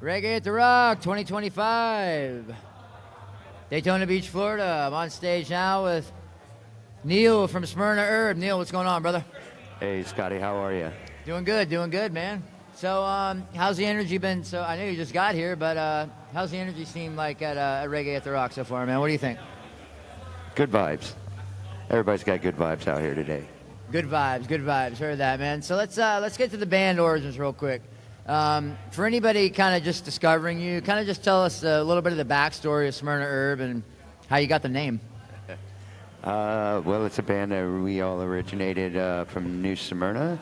Reggae at the Rock 2025. Daytona Beach, Florida. I'm on stage now with Neil from Smyrna Erb. Neil, what's going on, brother? Hey, Scotty, how are you? Doing good, man. So, how's the energy been? So, I know you just got here, but how's the energy seem like at Reggae at the Rock so far, man? What do you think? Good vibes. Everybody's got good vibes out here today. Good vibes. Heard that, man. So let's get to the band origins real quick. For anybody kind of just discovering you, kind of just tell us a little bit of the backstory of Smyrna Erb and how you got the name. Well, it's a band that we all originated from New Smyrna.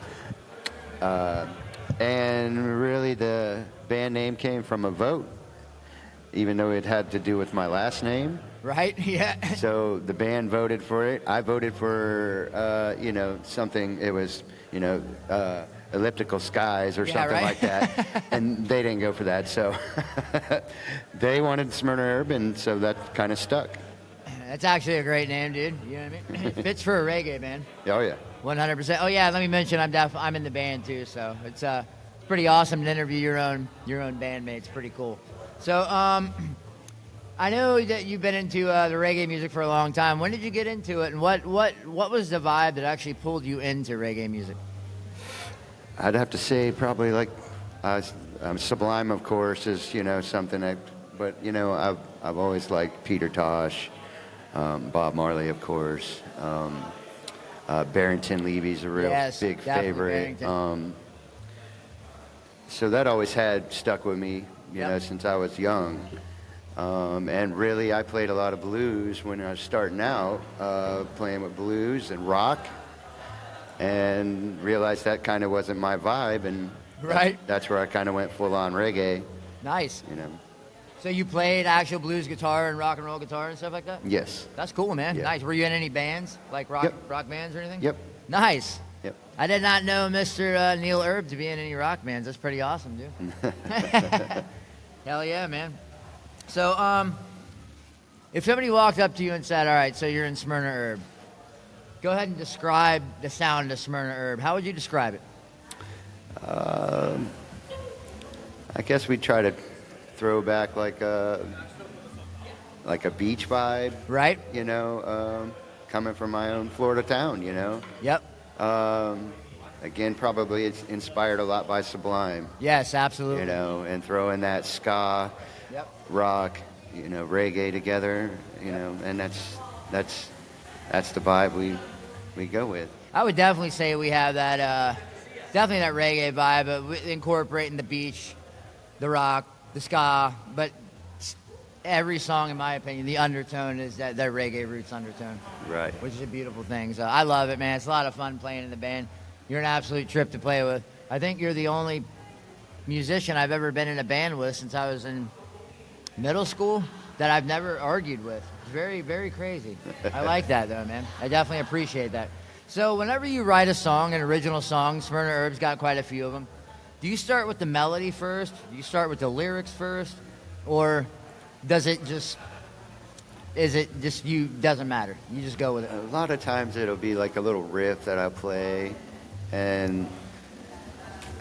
And really the band name came from a vote, even though it had to do with my last name. Right, yeah. So the band voted for it. I voted for, something, it was, elliptical skies or something right. like that. And they didn't go for that. So they wanted Smyrna Erb, and so that kind of stuck. That's actually a great name, dude. You know what I mean? It fits for a reggae band. Oh, yeah. 100%. Oh, yeah, let me mention I'm in the band, too. So it's pretty awesome to interview your own bandmates. Pretty cool. So I know that you've been into the reggae music for a long time. When did you get into it, and what was the vibe that actually pulled you into reggae music? I'd have to say probably like Sublime, of course, is something. But I've always liked Peter Tosh, Bob Marley, of course. Barrington Levy's a real big favorite. So that always had stuck with me, since I was young. And really, I played a lot of blues when I was starting out, playing with blues and rock, and realized that kind of wasn't my vibe, and that's where I kind of went full-on reggae. Nice. So you played actual blues guitar and rock and roll guitar and stuff like that? Yes. That's cool, man. Yeah. Were you in any bands, like rock bands or anything? Yep. Nice. Yep. I did not know Mr. Neil Erb to be in any rock bands. That's pretty awesome, dude. Hell yeah, man. So, if somebody walked up to you and said, all right, so you're in Smyrna Erb, go ahead and describe the sound of Smyrna Erb. How would you describe it? I guess we'd try to throw back like a beach vibe. Right. Coming from my own Florida town, Yep. Again, probably it's inspired a lot by Sublime. Yes, absolutely. And throwing that ska, rock, reggae together, and that's the vibe we go with. I would definitely say we have that, definitely that reggae vibe, but incorporating the beach, the rock, the ska, but every song, in my opinion, the undertone is that reggae roots undertone. Right. Which is a beautiful thing. So I love it, man. It's a lot of fun playing in the band. You're an absolute trip to play with. I think you're the only musician I've ever been in a band with since I was in middle school that I've never argued with. It's very, very crazy. I like that, though, man. I definitely appreciate that. So whenever you write a song, an original song, Smyrna Erb's got quite a few of them, do you start with the melody first? Do you start with the lyrics first? Or doesn't matter? You just go with it? A lot of times it'll be like a little riff that I play, and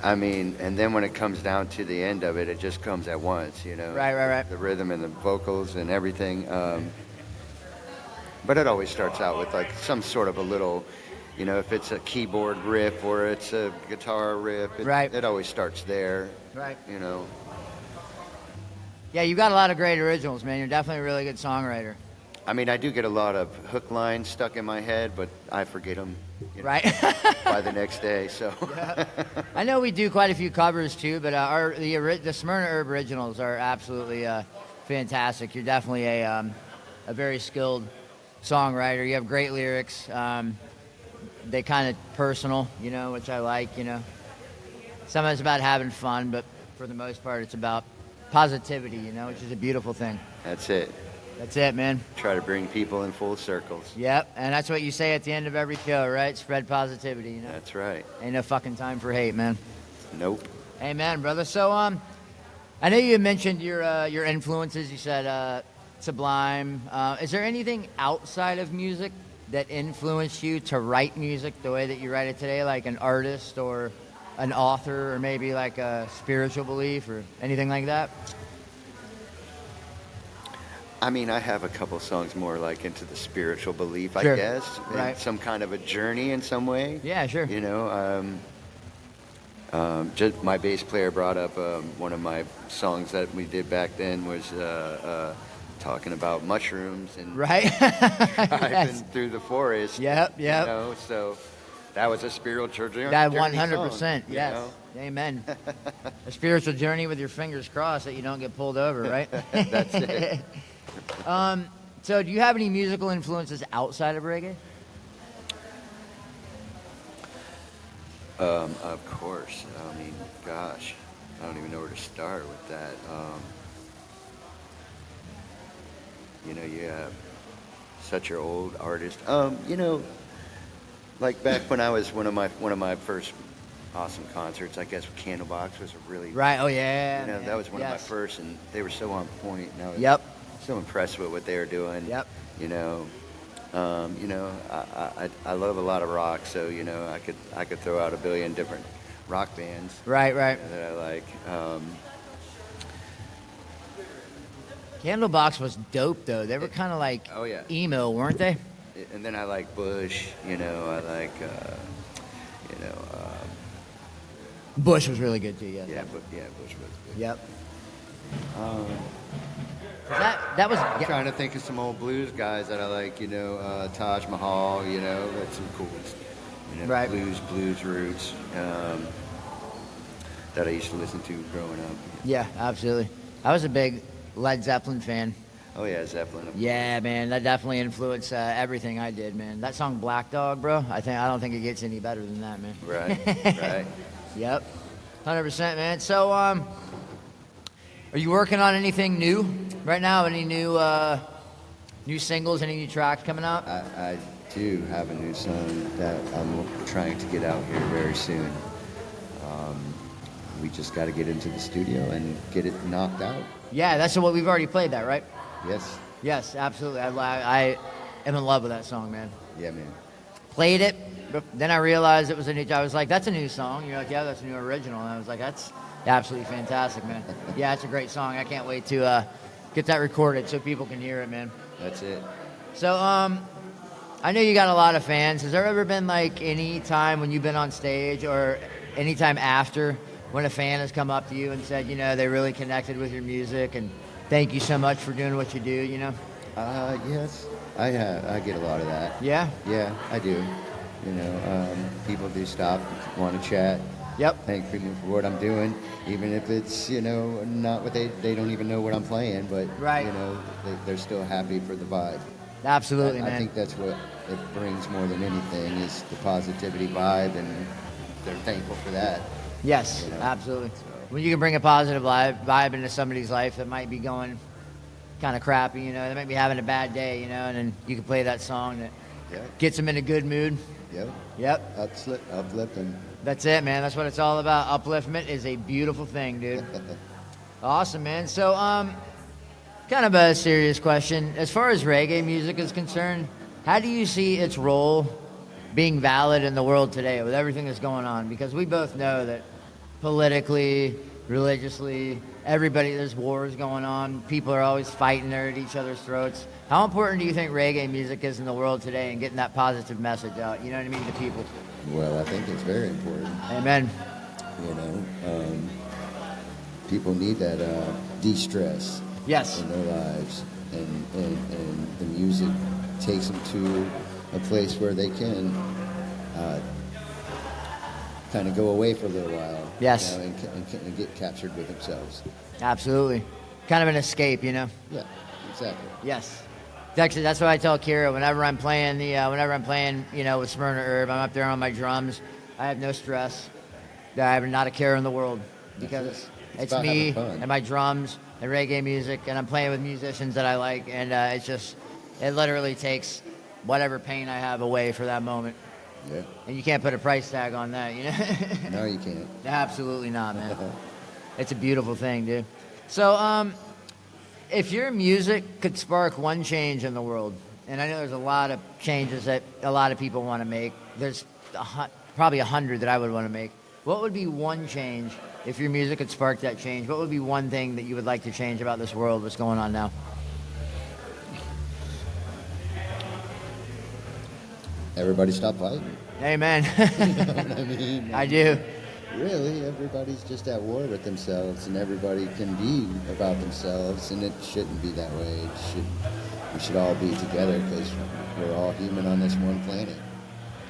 then when it comes down to the end of it, it just comes at once, Right. The rhythm and the vocals and everything. But it always starts out with like some sort of a little, if it's a keyboard riff or it's a guitar riff, it always starts there. Right. Yeah, you got a lot of great originals, man. You're definitely a really good songwriter. I do get a lot of hook lines stuck in my head, but I forget them by the next day. So I know we do quite a few covers too, but the Smyrna Erb originals are absolutely fantastic. You're definitely a very skilled songwriter. You have great lyrics. They kind of personal, which I like. Sometimes it's about having fun, but for the most part, it's about positivity, which is a beautiful thing. That's it. That's it, man. Try to bring people in full circles. Yep, and that's what you say at the end of every show, right? Spread positivity, That's right. Ain't no fucking time for hate, man. Nope. Amen, brother. So, I know you mentioned your influences. You said Sublime. Is there anything outside of music that influenced you to write music the way that you write it today, like an artist or an author or maybe like a spiritual belief or anything like that? I mean, I have a couple songs more like into the spiritual belief, Sure. I guess, Right. and some kind of a journey in some way. Yeah, sure. You know, just my bass player brought up one of my songs that we did back then was talking about mushrooms and Right? driving Yes. through the forest. Yep, yep. You know, so that was a spiritual journey. That journey 100%. song, you Yes. know? Amen. A spiritual journey with your fingers crossed that you don't get pulled over, right? That's it. So do you have any musical influences outside of reggae? Of course. I mean, gosh, I don't even know where to start with that. You know, you have such an old artist. You know, like back when I was one of my first awesome concerts, I guess Candlebox was a really Right. Oh, yeah. You know, man. that was one of my Yes. first, and they were so on point. And I was Yep. so impressed with what they were doing. Yep. You know, I love a lot of rock, so you know, I could throw out a billion different rock bands Right, right. that I like. Candlebox was dope, though. They were kind of like Oh yeah. emo, weren't they? And then I like Bush. You know, I like Bush was really good, too. Yeah. Bush was good. Yep. That was... I'm trying to think of some old blues guys that I like. You know, Taj Mahal. You know, that's some cool. You know, Right. blues roots that I used to listen to growing up. Yeah, absolutely. I was a big Led Zeppelin fan. Oh yeah, Zeppelin. Yeah, man, that definitely influenced everything I did, man. That song Black Dog, bro. I don't think it gets any better than that, man. Right, right. Yep, 100%, man. So, are you working on anything new right now? Any new singles? Any new tracks coming out? I do have a new song that I'm trying to get out here very soon. We just got to get into the studio and get it knocked out. Yeah, that's what we've already played. That, right? Yes. Yes, absolutely. I am in love with that song, man. Yeah, man. Played it, but then I realized it was a new. I was like, "That's a new song." You're like, "Yeah, that's a new original." And I was like, "That's absolutely fantastic, man." Yeah, it's a great song. I can't wait to get that recorded so people can hear it, man. That's it. So, I know you got a lot of fans. Has there ever been like any time when you've been on stage or any time after when a fan has come up to you and said, you know, they really connected with your music and thank you so much for doing what you do, you know? Yes. I get a lot of that. Yeah? Yeah, I do. You know, people do stop, want to chat. Yep. Thank me for what I'm doing, even if it's, you know, not what they don't even know what I'm playing, but, Right. you know, they're still happy for the vibe. Absolutely, man. I think that's what it brings more than anything is the positivity vibe, and they're thankful for that. Yes, You know? absolutely. When you can bring a positive vibe into somebody's life that might be going kind of crappy, you know, they might be having a bad day, you know, and then you can play that song that Yeah. gets them in a good mood. Yep. Yep. Uplifting. That's it, man. That's what it's all about. Upliftment is a beautiful thing, dude. Awesome, man. So, kind of a serious question. As far as reggae music is concerned, how do you see its role being valid in the world today with everything that's going on? Because we both know that politically, religiously, there's wars going on. People are always fighting there at each other's throats. How important do you think reggae music is in the world today and getting that positive message out? You know what I mean, to people? Well, I think it's very important. Amen. You know, people need that de-stress Yes. in their lives, and the music takes them to a place where they can kind of go away for a little while. Yes. You know, and get captured with themselves. Absolutely. Kind of an escape, you know? Yeah, exactly. Yes. Actually, that's what I tell Kira whenever I'm playing you know, with Smyrna Erb. I'm up there on my drums. I have no stress. I have not a care in the world because it's about me having fun. and my drums and reggae music, and I'm playing with musicians that I like, and it literally takes whatever pain I have away for that moment. Yeah. And you can't put a price tag on that, you know? No, you can't. Absolutely not, man. It's a beautiful thing, dude. So, if your music could spark one change in the world, and I know there's a lot of changes that a lot of people want to make, there's probably 100 that I would want to make. what would be one change if your music could spark that change? What would be one thing that you would like to change about this world, what's going on now? Everybody stop fighting. Amen. You know what I mean? I do. Really, everybody's just at war with themselves, and everybody can be about themselves, and it shouldn't be that way. We should all be together because we're all human on this one planet.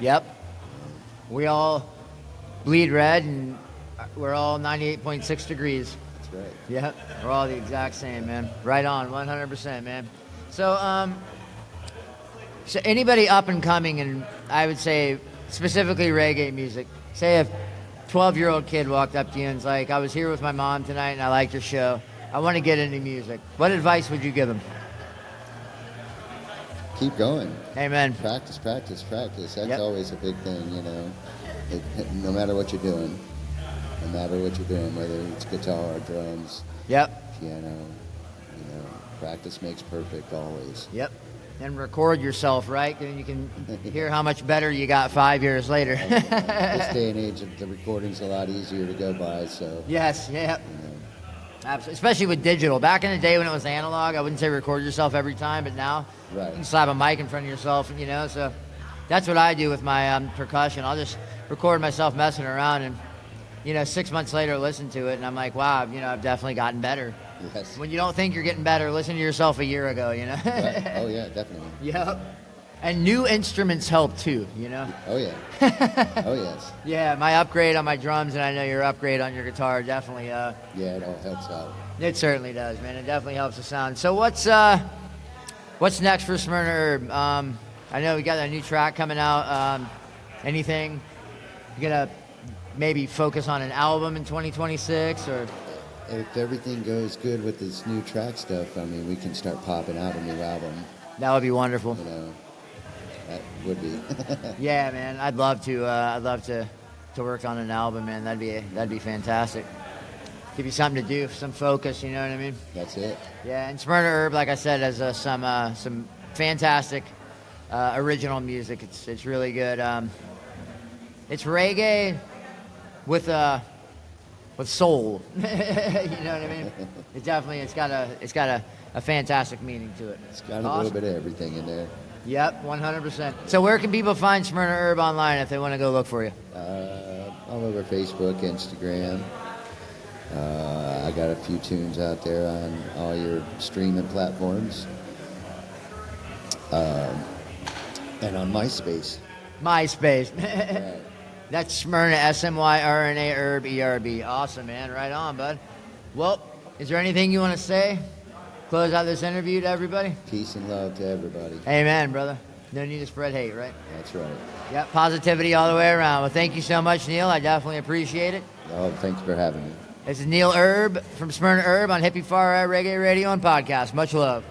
Yep. We all bleed red, and we're all 98.6 degrees. That's right. Yep. We're all the exact same, man. Right on, 100%, man. So anybody up and coming, and I would say specifically reggae music, say if 12-year-old kid walked up to you and was like, I was here with my mom tonight and I liked your show, I want to get into music, what advice would you give them? Keep going. Amen. Practice, practice, practice. That's Yep. always a big thing, you know. No matter what you're doing. No matter what you're doing, whether it's guitar, drums, Yep. piano, you know, practice makes perfect always. Yep. And record yourself, right? And you can hear how much better you got 5 years later. This day and age, the recording's a lot easier to go by, so. Yes, yep. You know, Absolutely. Especially with digital. Back in the day when it was analog, I wouldn't say record yourself every time, but now Right. you can slap a mic in front of yourself, you know, so that's what I do with my percussion. I'll just record myself messing around and, 6 months later listen to it and I'm like, wow, I've definitely gotten better. Yes. When you don't think you're getting better, listen to yourself a year ago, Right. Oh, yeah, definitely. Yep. And new instruments help too, Oh, yeah. Oh, yes. Yeah, my upgrade on my drums and I know your upgrade on your guitar definitely, Yeah, it all helps out. it certainly does, man. It definitely helps the sound. So what's next for Smyrna Erb? I know we got a new track coming out. Anything? You gonna maybe focus on an album in 2026 or? If everything goes good with this new track stuff, I mean, we can start popping out a new album. That would be wonderful. You know, that would be. Yeah, man. I'd love to. I'd love to work on an album, man. That'd be fantastic. Give you something to do, some focus. You know what I mean? That's it. Yeah. And Smyrna Erb, like I said, has some fantastic original music. It's really good. It's reggae with soul. You know what I mean? It's got a fantastic meaning to it. It's got a Awesome. little bit of everything in there. Yep, 100%. So where can people find Smyrna Erb online if they want to go look for you? All over Facebook, Instagram. I got a few tunes out there on all your streaming platforms. And on MySpace. MySpace. Right. That's Smyrna, Smyrna Erb, ERB. Awesome, man. Right on, bud. Well, is there anything you want to say? Close out this interview to everybody? Peace and love to everybody. Amen, brother. No need to spread hate, right? That's right. Yep, positivity all the way around. Well, thank you so much, Neil. I definitely appreciate it. Oh, thanks for having me. This is Neil Erb from Smyrna Erb on Hippie-Fari Reggae Radio and Podcast. Much love.